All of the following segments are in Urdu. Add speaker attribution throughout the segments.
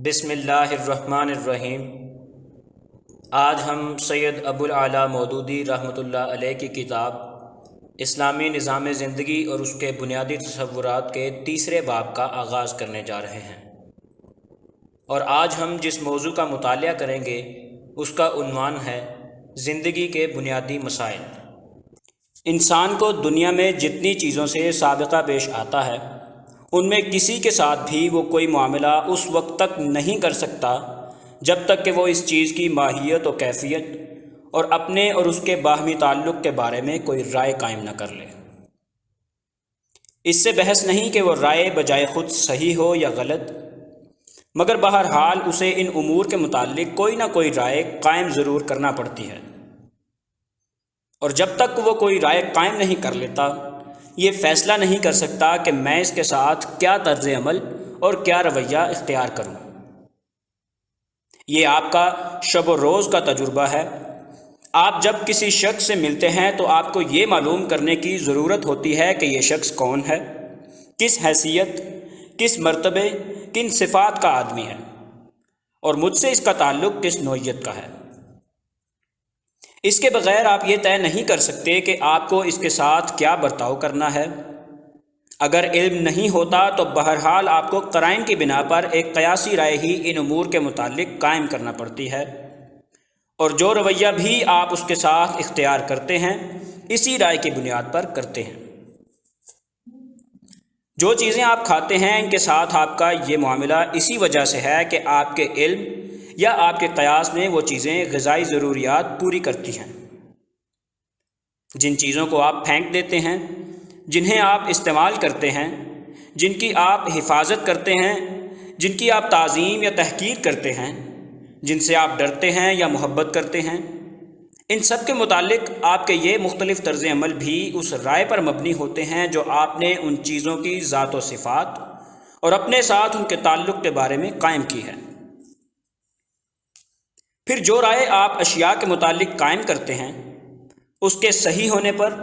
Speaker 1: بسم اللہ الرحمن الرحیم۔ آج ہم سید ابوالعلا مودودی رحمۃ اللہ علیہ کی کتاب اسلامی نظام زندگی اور اس کے بنیادی تصورات کے تیسرے باب کا آغاز کرنے جا رہے ہیں، اور آج ہم جس موضوع کا مطالعہ کریں گے اس کا عنوان ہے زندگی کے بنیادی مسائل۔ انسان کو دنیا میں جتنی چیزوں سے سابقہ پیش آتا ہے ان میں کسی کے ساتھ بھی وہ کوئی معاملہ اس وقت تک نہیں کر سکتا جب تک کہ وہ اس چیز کی ماہیت و کیفیت اور اپنے اور اس کے باہمی تعلق کے بارے میں کوئی رائے قائم نہ کر لے۔ اس سے بحث نہیں کہ وہ رائے بجائے خود صحیح ہو یا غلط، مگر بہرحال اسے ان امور کے متعلق کوئی نہ کوئی رائے قائم ضرور کرنا پڑتی ہے، اور جب تک وہ کوئی رائے قائم نہیں کر لیتا یہ فیصلہ نہیں کر سکتا کہ میں اس کے ساتھ کیا طرز عمل اور کیا رویہ اختیار کروں۔ یہ آپ کا شب و روز کا تجربہ ہے۔ آپ جب کسی شخص سے ملتے ہیں تو آپ کو یہ معلوم کرنے کی ضرورت ہوتی ہے کہ یہ شخص کون ہے، کس حیثیت، کس مرتبے، کن صفات کا آدمی ہے، اور مجھ سے اس کا تعلق کس نوعیت کا ہے۔ اس کے بغیر آپ یہ طے نہیں کر سکتے کہ آپ کو اس کے ساتھ کیا برتاؤ کرنا ہے۔ اگر علم نہیں ہوتا تو بہرحال آپ کو قرائن کی بنا پر ایک قیاسی رائے ہی ان امور کے متعلق قائم کرنا پڑتی ہے، اور جو رویہ بھی آپ اس کے ساتھ اختیار کرتے ہیں اسی رائے کی بنیاد پر کرتے ہیں۔ جو چیزیں آپ کھاتے ہیں ان کے ساتھ آپ کا یہ معاملہ اسی وجہ سے ہے کہ آپ کے علم یا آپ کے قیاس میں وہ چیزیں غذائی ضروریات پوری کرتی ہیں۔ جن چیزوں کو آپ پھینک دیتے ہیں، جنہیں آپ استعمال کرتے ہیں، جن کی آپ حفاظت کرتے ہیں، جن کی آپ تعظیم یا تحقیر کرتے ہیں، جن سے آپ ڈرتے ہیں یا محبت کرتے ہیں، ان سب کے متعلق آپ کے یہ مختلف طرز عمل بھی اس رائے پر مبنی ہوتے ہیں جو آپ نے ان چیزوں کی ذات و صفات اور اپنے ساتھ ان کے تعلق کے بارے میں قائم کی ہے۔ پھر جو رائے آپ اشیاء کے متعلق قائم کرتے ہیں اس کے صحیح ہونے پر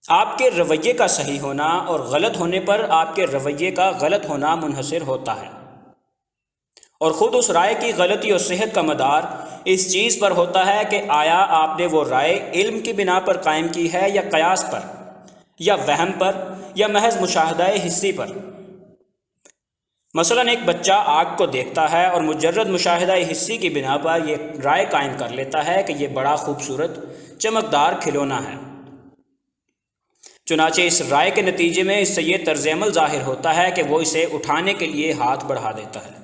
Speaker 1: آپ کے رویے کا صحیح ہونا اور غلط ہونے پر آپ کے رویے کا غلط ہونا منحصر ہوتا ہے، اور خود اس رائے کی غلطی اور صحت کا مدار اس چیز پر ہوتا ہے کہ آیا آپ نے وہ رائے علم کی بنا پر قائم کی ہے یا قیاس پر یا وہم پر یا محض مشاہدہ حسی پر۔ مثلا ایک بچہ آگ کو دیکھتا ہے اور مجرد مشاہدہ حسی کی بنا پر یہ رائے قائم کر لیتا ہے کہ یہ بڑا خوبصورت چمکدار کھلونا ہے۔ چنانچہ اس رائے کے نتیجے میں اس سے یہ طرز عمل ظاہر ہوتا ہے کہ وہ اسے اٹھانے کے لیے ہاتھ بڑھا دیتا ہے۔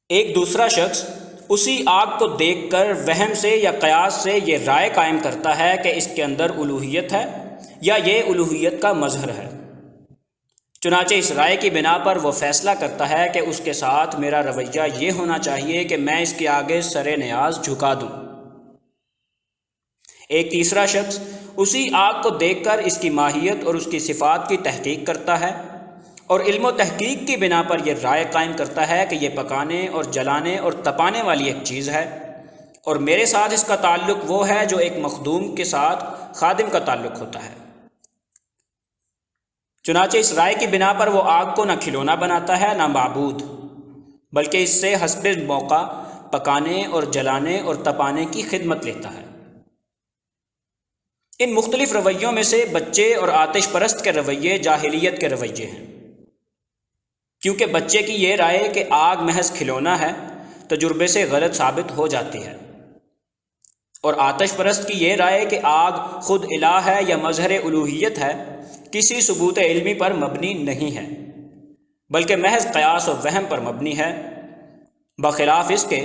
Speaker 1: ایک دوسرا شخص اسی آگ کو دیکھ کر وہم سے یا قیاس سے یہ رائے قائم کرتا ہے کہ اس کے اندر الوہیت ہے یا یہ الوہیت کا مظہر ہے۔ چنانچہ اس رائے کی بنا پر وہ فیصلہ کرتا ہے کہ اس کے ساتھ میرا رویہ یہ ہونا چاہیے کہ میں اس کے آگے سر نیاز جھکا دوں۔ ایک تیسرا شخص اسی آگ کو دیکھ کر اس کی ماہیت اور اس کی صفات کی تحقیق کرتا ہے، اور علم و تحقیق کی بنا پر یہ رائے قائم کرتا ہے کہ یہ پکانے اور جلانے اور تپانے والی ایک چیز ہے، اور میرے ساتھ اس کا تعلق وہ ہے جو ایک مخدوم کے ساتھ خادم کا تعلق ہوتا ہے۔ چنانچہ اس رائے کی بنا پر وہ آگ کو نہ کھلونا بناتا ہے نہ معبود، بلکہ اس سے حسب موقع پکانے اور جلانے اور تپانے کی خدمت لیتا ہے۔ ان مختلف رویوں میں سے بچے اور آتش پرست کے رویے جاہلیت کے رویے ہیں، کیونکہ بچے کی یہ رائے کہ آگ محض کھلونا ہے تجربے سے غلط ثابت ہو جاتی ہے، اور آتش پرست کی یہ رائے کہ آگ خود الہ ہے یا مظہر الوہیت ہے کسی ثبوت علمی پر مبنی نہیں ہے، بلکہ محض قیاس و وہم پر مبنی ہے، بخلاف اس کے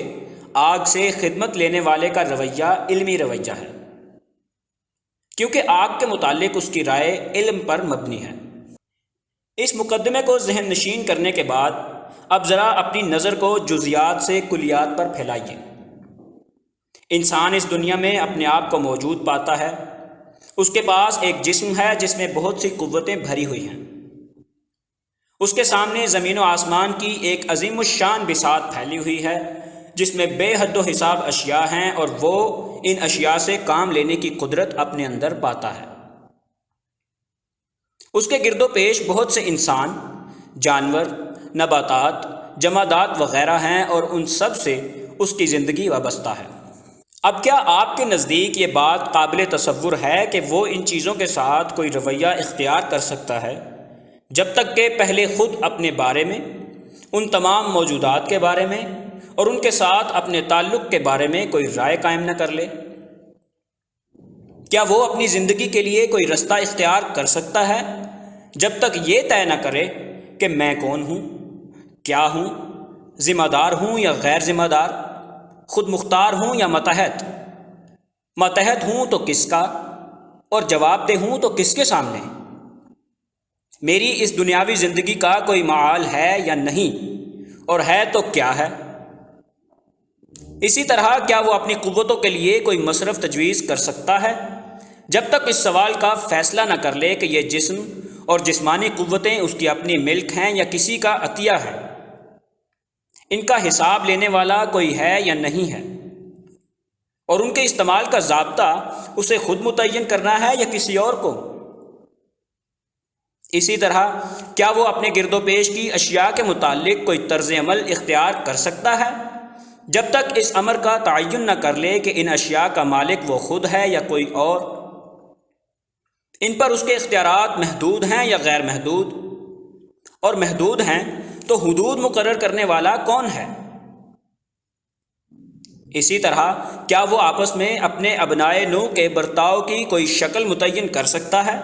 Speaker 1: آگ سے خدمت لینے والے کا رویہ علمی رویہ ہے، کیونکہ آگ کے متعلق اس کی رائے علم پر مبنی ہے۔ اس مقدمے کو ذہن نشین کرنے کے بعد اب ذرا اپنی نظر کو جزیات سے کلیات پر پھیلائیے۔ انسان اس دنیا میں اپنے آپ کو موجود پاتا ہے۔ اس کے پاس ایک جسم ہے جس میں بہت سی قوتیں بھری ہوئی ہیں۔ اس کے سامنے زمین و آسمان کی ایک عظیم الشان بساط پھیلی ہوئی ہے جس میں بے حد و حساب اشیاء ہیں، اور وہ ان اشیاء سے کام لینے کی قدرت اپنے اندر پاتا ہے۔ اس کے گرد و پیش بہت سے انسان، جانور، نباتات، جمادات وغیرہ ہیں اور ان سب سے اس کی زندگی وابستہ ہے۔ اب کیا آپ کے نزدیک یہ بات قابل تصور ہے کہ وہ ان چیزوں کے ساتھ کوئی رویہ اختیار کر سکتا ہے جب تک کہ پہلے خود اپنے بارے میں، ان تمام موجودات کے بارے میں اور ان کے ساتھ اپنے تعلق کے بارے میں کوئی رائے قائم نہ کر لے؟ کیا وہ اپنی زندگی کے لیے کوئی رستہ اختیار کر سکتا ہے جب تک یہ طے نہ کرے کہ میں کون ہوں، کیا ہوں، ذمہ دار ہوں یا غیر ذمہ دار، خود مختار ہوں یا ماتحت؟ ماتحت ہوں تو کس کا، اور جواب دہ ہوں تو کس کے سامنے؟ میری اس دنیاوی زندگی کا کوئی معال ہے یا نہیں، اور ہے تو کیا ہے؟ اسی طرح کیا وہ اپنی قوتوں کے لیے کوئی مصرف تجویز کر سکتا ہے جب تک اس سوال کا فیصلہ نہ کر لے کہ یہ جسم اور جسمانی قوتیں اس کی اپنی ملک ہیں یا کسی کا عطیہ ہے؟ ان کا حساب لینے والا کوئی ہے یا نہیں ہے، اور ان کے استعمال کا ضابطہ اسے خود متعین کرنا ہے یا کسی اور کو؟ اسی طرح کیا وہ اپنے گرد و پیش کی اشیاء کے متعلق کوئی طرز عمل اختیار کر سکتا ہے جب تک اس امر کا تعین نہ کر لے کہ ان اشیاء کا مالک وہ خود ہے یا کوئی اور؟ ان پر اس کے اختیارات محدود ہیں یا غیر محدود؟ اور محدود ہیں تو حدود مقرر کرنے والا کون ہے؟ اسی طرح کیا وہ آپس میں اپنے ابنائے نوح کے برتاؤ کی کوئی شکل متعین کر سکتا ہے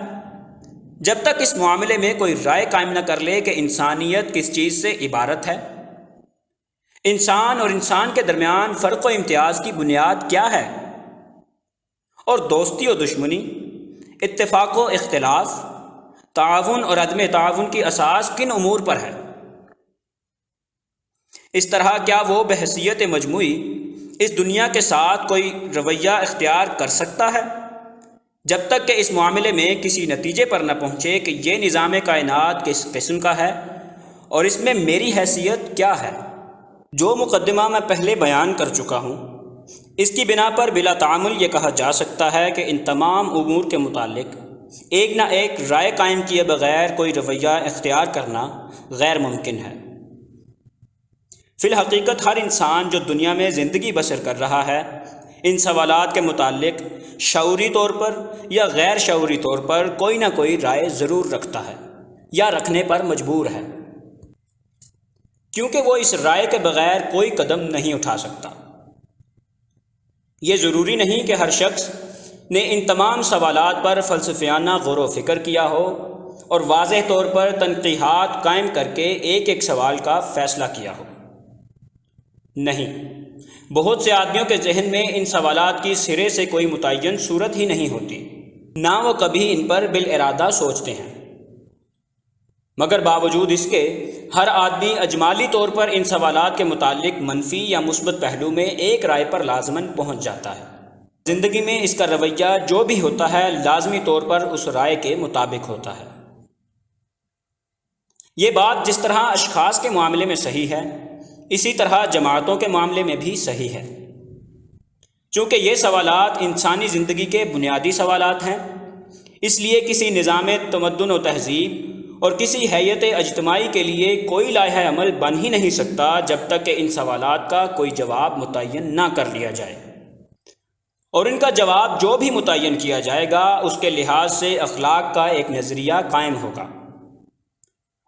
Speaker 1: جب تک اس معاملے میں کوئی رائے قائم نہ کر لے کہ انسانیت کس چیز سے عبارت ہے؟ انسان اور انسان کے درمیان فرق و امتیاز کی بنیاد کیا ہے؟ اور دوستی و دشمنی، اتفاق و اختلاف، تعاون اور عدم تعاون کی اساس کن امور پر ہے؟ اس طرح کیا وہ بحیثیت مجموعی اس دنیا کے ساتھ کوئی رویہ اختیار کر سکتا ہے جب تک کہ اس معاملے میں کسی نتیجے پر نہ پہنچے کہ یہ نظام کائنات کس قسم کا ہے اور اس میں میری حیثیت کیا ہے؟ جو مقدمہ میں پہلے بیان کر چکا ہوں، اس کی بنا پر بلا تعامل یہ کہا جا سکتا ہے کہ ان تمام امور کے متعلق ایک نہ ایک رائے قائم کیے بغیر کوئی رویہ اختیار کرنا غیر ممکن ہے۔ فی الحقیقت ہر انسان جو دنیا میں زندگی بسر کر رہا ہے ان سوالات کے متعلق شعوری طور پر یا غیر شعوری طور پر کوئی نہ کوئی رائے ضرور رکھتا ہے یا رکھنے پر مجبور ہے، کیونکہ وہ اس رائے کے بغیر کوئی قدم نہیں اٹھا سکتا۔ یہ ضروری نہیں کہ ہر شخص نے ان تمام سوالات پر فلسفیانہ غور و فکر کیا ہو اور واضح طور پر تنقیحات قائم کر کے ایک ایک سوال کا فیصلہ کیا ہو۔ نہیں، بہت سے آدمیوں کے ذہن میں ان سوالات کی سرے سے کوئی متعین صورت ہی نہیں ہوتی، نہ وہ کبھی ان پر بالارادہ سوچتے ہیں، مگر باوجود اس کے ہر آدمی اجمالی طور پر ان سوالات کے متعلق منفی یا مثبت پہلو میں ایک رائے پر لازماً پہنچ جاتا ہے۔ زندگی میں اس کا رویہ جو بھی ہوتا ہے لازمی طور پر اس رائے کے مطابق ہوتا ہے۔ یہ بات جس طرح اشخاص کے معاملے میں صحیح ہے، اسی طرح جماعتوں کے معاملے میں بھی صحیح ہے، چونکہ یہ سوالات انسانی زندگی کے بنیادی سوالات ہیں۔ اس لیے کسی نظام تمدن و تہذیب اور کسی ہیئت اجتماعی کے لیے کوئی لائحہ عمل بن ہی نہیں سکتا جب تک کہ ان سوالات کا کوئی جواب متعین نہ کر لیا جائے، اور ان کا جواب جو بھی متعین کیا جائے گا اس کے لحاظ سے اخلاق کا ایک نظریہ قائم ہوگا۔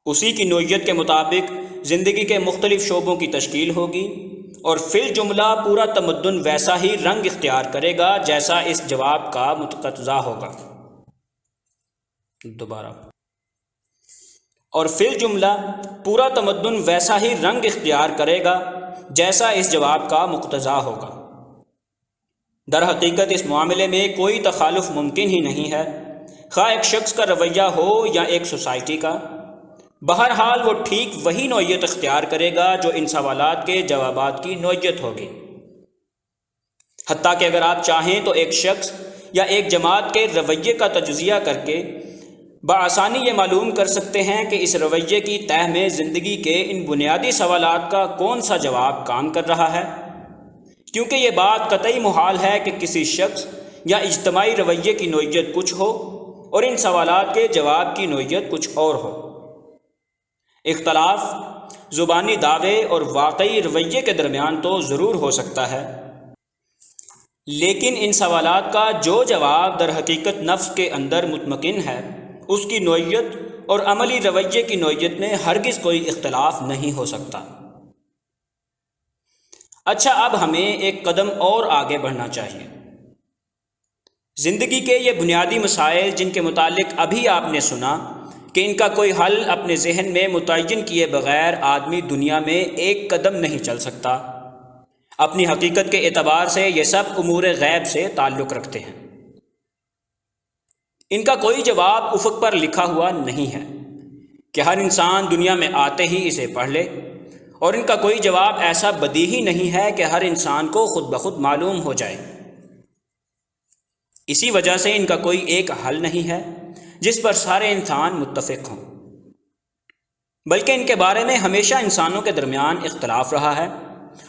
Speaker 1: اسی کی نوعیت کے مطابق زندگی کے مختلف شعبوں کی تشکیل ہوگی، اور فی الجملہ پورا تمدن ویسا ہی رنگ اختیار کرے گا جیسا اس جواب کا متقاضا ہوگا۔ اور فی الجملہ پورا تمدن ویسا ہی رنگ اختیار کرے گا جیسا اس جواب کا مقتضا ہوگا۔ در حقیقت اس معاملے میں کوئی تخالف ممکن ہی نہیں ہے، خواہ ایک شخص کا رویہ ہو یا ایک سوسائٹی کا۔ بہرحال وہ ٹھیک وہی نوعیت اختیار کرے گا جو ان سوالات کے جوابات کی نوعیت ہوگی۔ حتیٰ کہ اگر آپ چاہیں تو ایک شخص یا ایک جماعت کے رویے کا تجزیہ کر کے بآسانی یہ معلوم کر سکتے ہیں کہ اس رویے کی تہ میں زندگی کے ان بنیادی سوالات کا کون سا جواب کام کر رہا ہے، کیونکہ یہ بات قطعی محال ہے کہ کسی شخص یا اجتماعی رویے کی نوعیت کچھ ہو اور ان سوالات کے جواب کی نوعیت کچھ اور ہو۔ اختلاف زبانی دعوے اور واقعی رویے کے درمیان تو ضرور ہو سکتا ہے، لیکن ان سوالات کا جو جواب در حقیقت نفس کے اندر مطمئن ہے، اس کی نوعیت اور عملی رویے کی نوعیت میں ہرگز کوئی اختلاف نہیں ہو سکتا۔ اچھا، اب ہمیں ایک قدم اور آگے بڑھنا چاہیے۔ زندگی کے یہ بنیادی مسائل جن کے متعلق ابھی آپ نے سنا کہ ان کا کوئی حل اپنے ذہن میں متعین کیے بغیر آدمی دنیا میں ایک قدم نہیں چل سکتا، اپنی حقیقت کے اعتبار سے یہ سب امور غیب سے تعلق رکھتے ہیں۔ ان کا کوئی جواب افق پر لکھا ہوا نہیں ہے کہ ہر انسان دنیا میں آتے ہی اسے پڑھ لے، اور ان کا کوئی جواب ایسا بدیہی نہیں ہے کہ ہر انسان کو خود بخود معلوم ہو جائے۔ اسی وجہ سے ان کا کوئی ایک حل نہیں ہے جس پر سارے انسان متفق ہوں، بلکہ ان کے بارے میں ہمیشہ انسانوں کے درمیان اختلاف رہا ہے،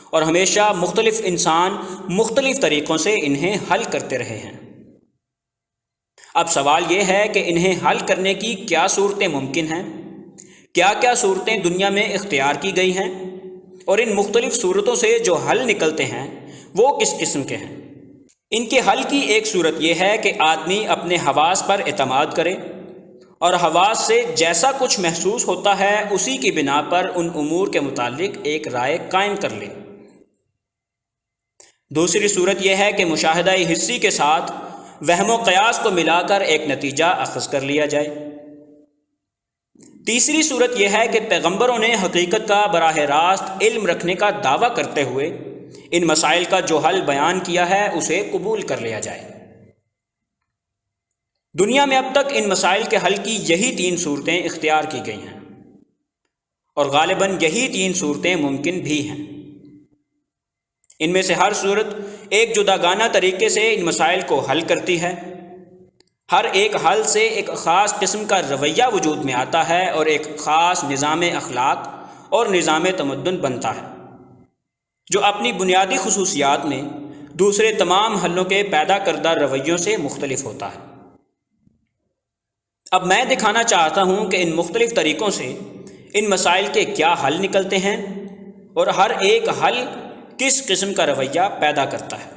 Speaker 1: اور ہمیشہ مختلف انسان مختلف طریقوں سے انہیں حل کرتے رہے ہیں۔ اب سوال یہ ہے کہ انہیں حل کرنے کی کیا صورتیں ممکن ہیں، کیا کیا صورتیں دنیا میں اختیار کی گئی ہیں، اور ان مختلف صورتوں سے جو حل نکلتے ہیں وہ کس قسم کے ہیں۔ ان کے حل کی ایک صورت یہ ہے کہ آدمی اپنے حواس پر اعتماد کرے اور حواس سے جیسا کچھ محسوس ہوتا ہے اسی کی بنا پر ان امور کے متعلق ایک رائے قائم کر لے۔ دوسری صورت یہ ہے کہ مشاہدہ حسی کے ساتھ وہم و قیاس کو ملا کر ایک نتیجہ اخذ کر لیا جائے۔ تیسری صورت یہ ہے کہ پیغمبروں نے حقیقت کا براہ راست علم رکھنے کا دعویٰ کرتے ہوئے ان مسائل کا جو حل بیان کیا ہے اسے قبول کر لیا جائے۔ دنیا میں اب تک ان مسائل کے حل کی یہی 3 صورتیں اختیار کی گئی ہیں، اور غالباً یہی 3 صورتیں ممکن بھی ہیں۔ ان میں سے ہر صورت ایک جداگانہ طریقے سے ان مسائل کو حل کرتی ہے۔ ہر ایک حل سے ایک خاص قسم کا رویہ وجود میں آتا ہے اور ایک خاص نظام اخلاق اور نظام تمدن بنتا ہے، جو اپنی بنیادی خصوصیات میں دوسرے تمام حلوں کے پیدا کردہ رویوں سے مختلف ہوتا ہے۔ اب میں دکھانا چاہتا ہوں کہ ان مختلف طریقوں سے ان مسائل کے کیا حل نکلتے ہیں اور ہر ایک حل کس قسم کا رویہ پیدا کرتا ہے۔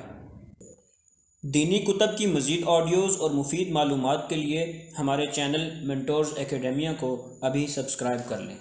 Speaker 1: دینی کتب کی مزید آڈیوز اور مفید معلومات کے لیے ہمارے چینل مینٹورز اکیڈیمیا کو ابھی سبسکرائب کر لیں۔